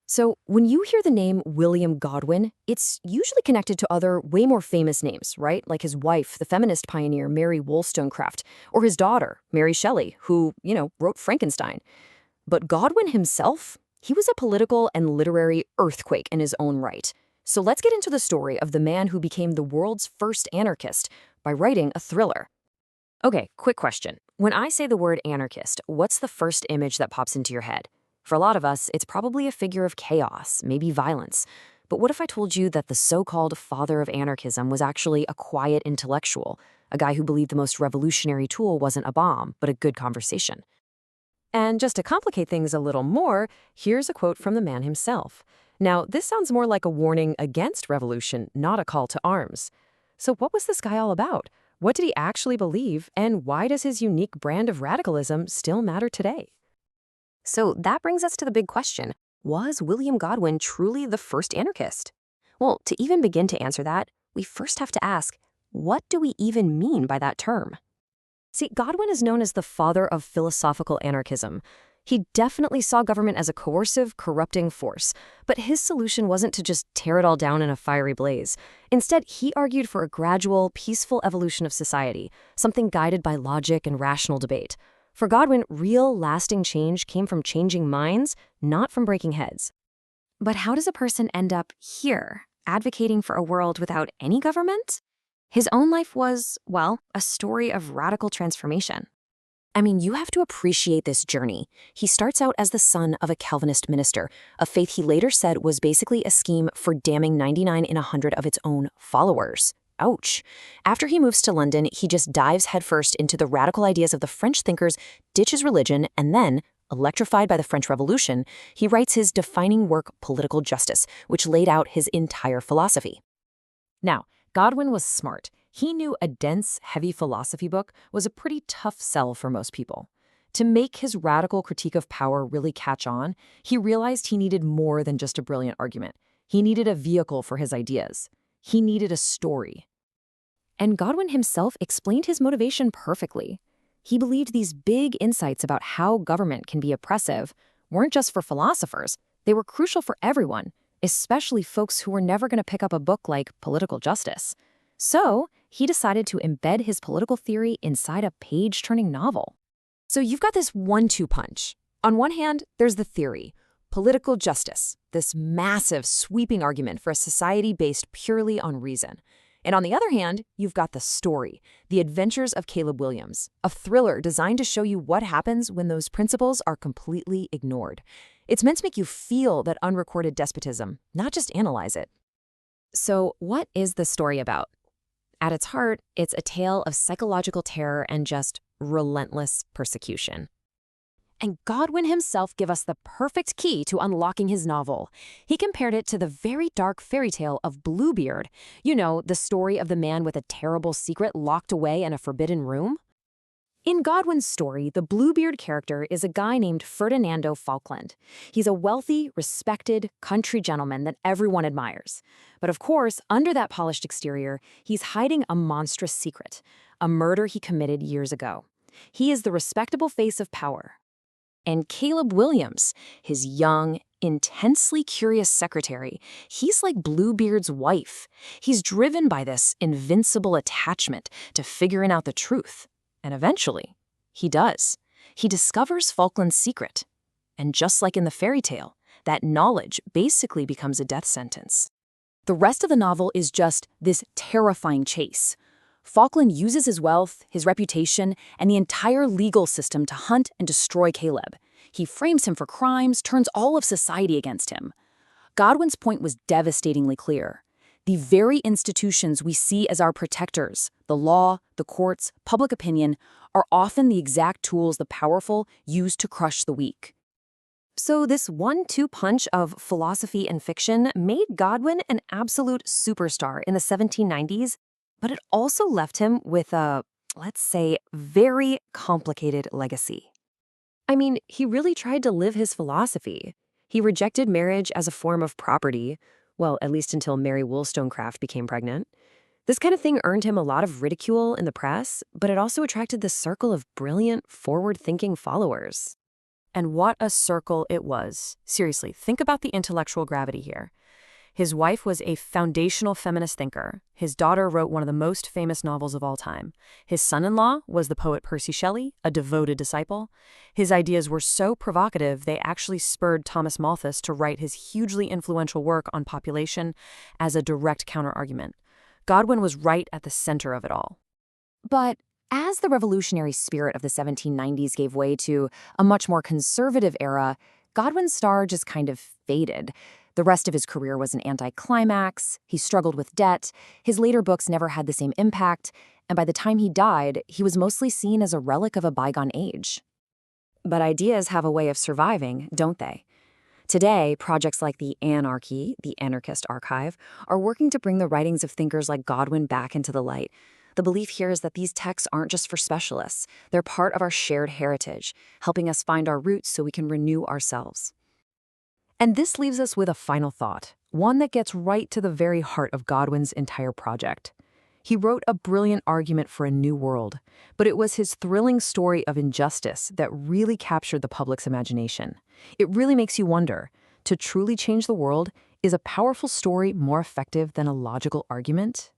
So, when you hear the name William Godwin, it's usually connected to other, way more famous names, right? Like his wife, the feminist pioneer Mary Wollstonecraft, or his daughter, Mary Shelley, who, wrote Frankenstein. But Godwin himself, he was a political and literary earthquake in his own right. So, let's get into the story of the man who became the world's first anarchist by writing a thriller. Okay, quick question. When I say the word anarchist, what's the first image that pops into your head? For a lot of us, it's probably a figure of chaos, maybe violence. But what if I told you that the so-called father of anarchism was actually a quiet intellectual, a guy who believed the most revolutionary tool wasn't a bomb, but a good conversation? And just to complicate things a little more, here's a quote from the man himself. Now, this sounds more like a warning against revolution, not a call to arms. So what was this guy all about? What did he actually believe, and why does his unique brand of radicalism still matter today? So that brings us to the big question. Was William Godwin truly the first anarchist? Well, to even begin to answer that, we first have to ask, what do we even mean by that term? See, Godwin is known as the father of philosophical anarchism. He definitely saw government as a coercive, corrupting force, but his solution wasn't to just tear it all down in a fiery blaze. Instead, he argued for a gradual, peaceful evolution of society, something guided by logic and rational debate. For Godwin, real, lasting change came from changing minds, not from breaking heads. But how does a person end up here, advocating for a world without any government? His own life was, well, a story of radical transformation. I mean, you have to appreciate this journey. He starts out as the son of a Calvinist minister, a faith he later said was basically a scheme for damning 99 in 100 of its own followers. Ouch. After he moves to London, he just dives headfirst into the radical ideas of the French thinkers, ditches religion, and then, electrified by the French Revolution, he writes his defining work, Political Justice, which laid out his entire philosophy. Now, Godwin was smart. He knew a dense, heavy philosophy book was a pretty tough sell for most people. To make his radical critique of power really catch on, he realized he needed more than just a brilliant argument. He needed a vehicle for his ideas. He needed a story. And Godwin himself explained his motivation perfectly. He believed these big insights about how government can be oppressive weren't just for philosophers, they were crucial for everyone, especially folks who were never going to pick up a book like Political Justice. So, he decided to embed his political theory inside a page-turning novel. So you've got this 1-2 punch. On one hand, there's the theory, political justice, this massive, sweeping argument for a society based purely on reason. And on the other hand, you've got the story, The Adventures of Caleb Williams, a thriller designed to show you what happens when those principles are completely ignored. It's meant to make you feel that unrecorded despotism, not just analyze it. So what is the story about? At its heart, it's a tale of psychological terror and just relentless persecution. And Godwin himself gave us the perfect key to unlocking his novel. He compared it to the very dark fairy tale of Bluebeard. You know, the story of the man with a terrible secret locked away in a forbidden room? In Godwin's story, the Bluebeard character is a guy named Ferdinando Falkland. He's a wealthy, respected country gentleman that everyone admires. But of course, under that polished exterior, he's hiding a monstrous secret, a murder he committed years ago. He is the respectable face of power. And Caleb Williams, his young, intensely curious secretary, he's like Bluebeard's wife. He's driven by this invincible attachment to figuring out the truth. And eventually, he does. He discovers Falkland's secret. And just like in the fairy tale, that knowledge basically becomes a death sentence. The rest of the novel is just this terrifying chase. Falkland uses his wealth, his reputation, and the entire legal system to hunt and destroy Caleb. He frames him for crimes, turns all of society against him. Godwin's point was devastatingly clear. The very institutions we see as our protectors, the law, the courts, public opinion, are often the exact tools the powerful use to crush the weak. So this 1-2 punch of philosophy and fiction made Godwin an absolute superstar in the 1790s, but it also left him with a, let's say, very complicated legacy. I mean, he really tried to live his philosophy. He rejected marriage as a form of property, well, at least until Mary Wollstonecraft became pregnant. This kind of thing earned him a lot of ridicule in the press, but it also attracted the circle of brilliant, forward-thinking followers. And what a circle it was. Seriously, think about the intellectual gravity here. His wife was a foundational feminist thinker. His daughter wrote one of the most famous novels of all time. His son-in-law was the poet Percy Shelley, a devoted disciple. His ideas were so provocative, they actually spurred Thomas Malthus to write his hugely influential work on population as a direct counterargument. Godwin was right at the center of it all. But as the revolutionary spirit of the 1790s gave way to a much more conservative era, Godwin's star just kind of faded. The rest of his career was an anticlimax, he struggled with debt, his later books never had the same impact, and by the time he died, he was mostly seen as a relic of a bygone age. But ideas have a way of surviving, don't they? Today, projects like the Anarchist archive, are working to bring the writings of thinkers like Godwin back into the light. The belief here is that these texts aren't just for specialists, they're part of our shared heritage, helping us find our roots so we can renew ourselves. And this leaves us with a final thought, one that gets right to the very heart of Godwin's entire project. He wrote a brilliant argument for a new world, but it was his thrilling story of injustice that really captured the public's imagination. It really makes you wonder, to truly change the world, is a powerful story more effective than a logical argument?